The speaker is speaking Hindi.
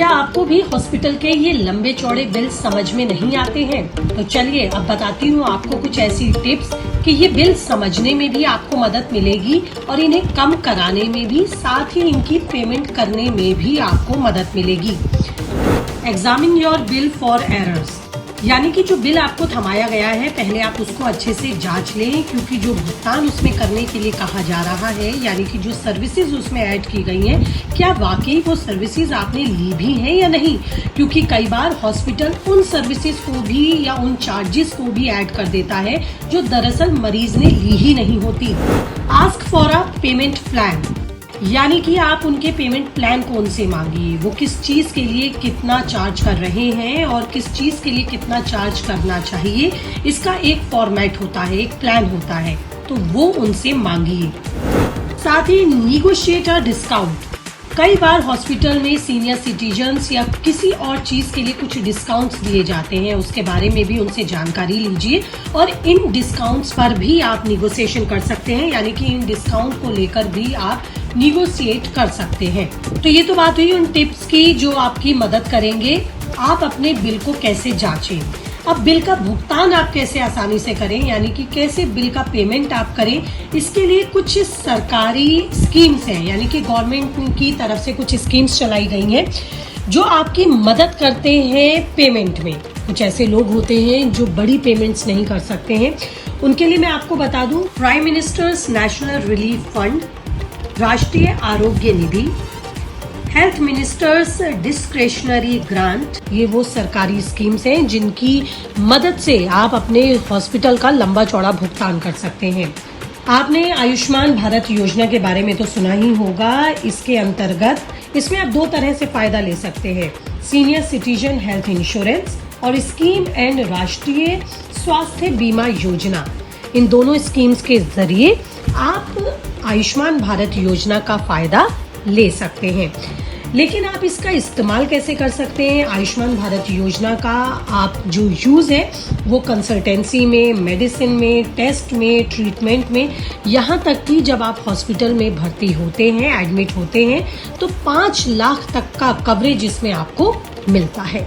क्या आपको भी हॉस्पिटल के ये लंबे चौड़े बिल समझ में नहीं आते हैं? तो चलिए अब बताती हूँ आपको कुछ ऐसी टिप्स कि ये बिल समझने में भी आपको मदद मिलेगी और इन्हें कम कराने में भी, साथ ही इनकी पेमेंट करने में भी आपको मदद मिलेगी। Examine your bill for errors, यानी कि जो बिल आपको थमाया गया है पहले आप उसको अच्छे से जांच लें, क्योंकि जो भुगतान उसमें करने के लिए कहा जा रहा है, यानी कि जो सर्विसेज उसमें ऐड की गई हैं, क्या वाकई वो सर्विसेज आपने ली भी हैं या नहीं। क्योंकि कई बार हॉस्पिटल उन सर्विसेज को भी या उन चार्जेस को भी ऐड कर देता है जो दरअसल मरीज ने ली ही नहीं होती। Ask for a payment plan, यानी कि आप उनके पेमेंट प्लान को उनसे मांगिए, वो किस चीज के लिए कितना चार्ज कर रहे हैं और किस चीज के लिए कितना चार्ज करना चाहिए। इसका एक फॉर्मेट होता है, एक प्लान होता है, तो वो उनसे मांगिए। साथ ही निगोशिएट अ डिस्काउंट, कई बार हॉस्पिटल में सीनियर सिटीजन्स या किसी और चीज के लिए कुछ डिस्काउंट्स दिए जाते हैं, उसके बारे में भी उनसे जानकारी लीजिए और इन डिस्काउंट्स पर भी आप निगोशिएशन कर सकते हैं, यानी कि इन डिस्काउंट को लेकर भी आप निगोशिएट कर सकते हैं। तो ये तो बात हुई उन टिप्स की जो आपकी मदद करेंगे आप अपने बिल को कैसे जांचें। अब बिल का भुगतान आप कैसे आसानी से करें, यानी कि कैसे बिल का पेमेंट आप करें, इसके लिए कुछ सरकारी स्कीम्स हैं, यानी कि गवर्नमेंट की तरफ से कुछ स्कीम्स चलाई गई हैं जो आपकी मदद करते हैं पेमेंट में। कुछ ऐसे लोग होते हैं जो बड़ी पेमेंट्स नहीं कर सकते हैं, उनके लिए मैं आपको बता दूं, prime ministers national relief fund, राष्ट्रीय आरोग्य निधि, हेल्थ मिनिस्टर्स डिस्क्रेशनरी ग्रांट, ये वो सरकारी स्कीम्स हैं जिनकी मदद से आप अपने हॉस्पिटल का लंबा चौड़ा भुगतान कर सकते हैं। आपने आयुष्मान भारत योजना के बारे में तो सुना ही होगा। इसके अंतर्गत इसमें आप दो तरह से फायदा ले सकते हैं, सीनियर सिटीजन हेल्थ इंश्योरेंस और स्कीम एंड राष्ट्रीय स्वास्थ्य बीमा योजना। इन दोनों स्कीम्स के जरिए आप आयुष्मान भारत योजना का फायदा ले सकते हैं। लेकिन आप इसका इस्तेमाल कैसे कर सकते हैं? आयुष्मान भारत योजना का आप जो यूज़ है वो कंसल्टेंसी में, मेडिसिन में, टेस्ट में, ट्रीटमेंट में, यहाँ तक कि जब आप हॉस्पिटल में भर्ती होते हैं, एडमिट होते हैं, तो 5 लाख तक का कवरेज इसमें आपको मिलता है।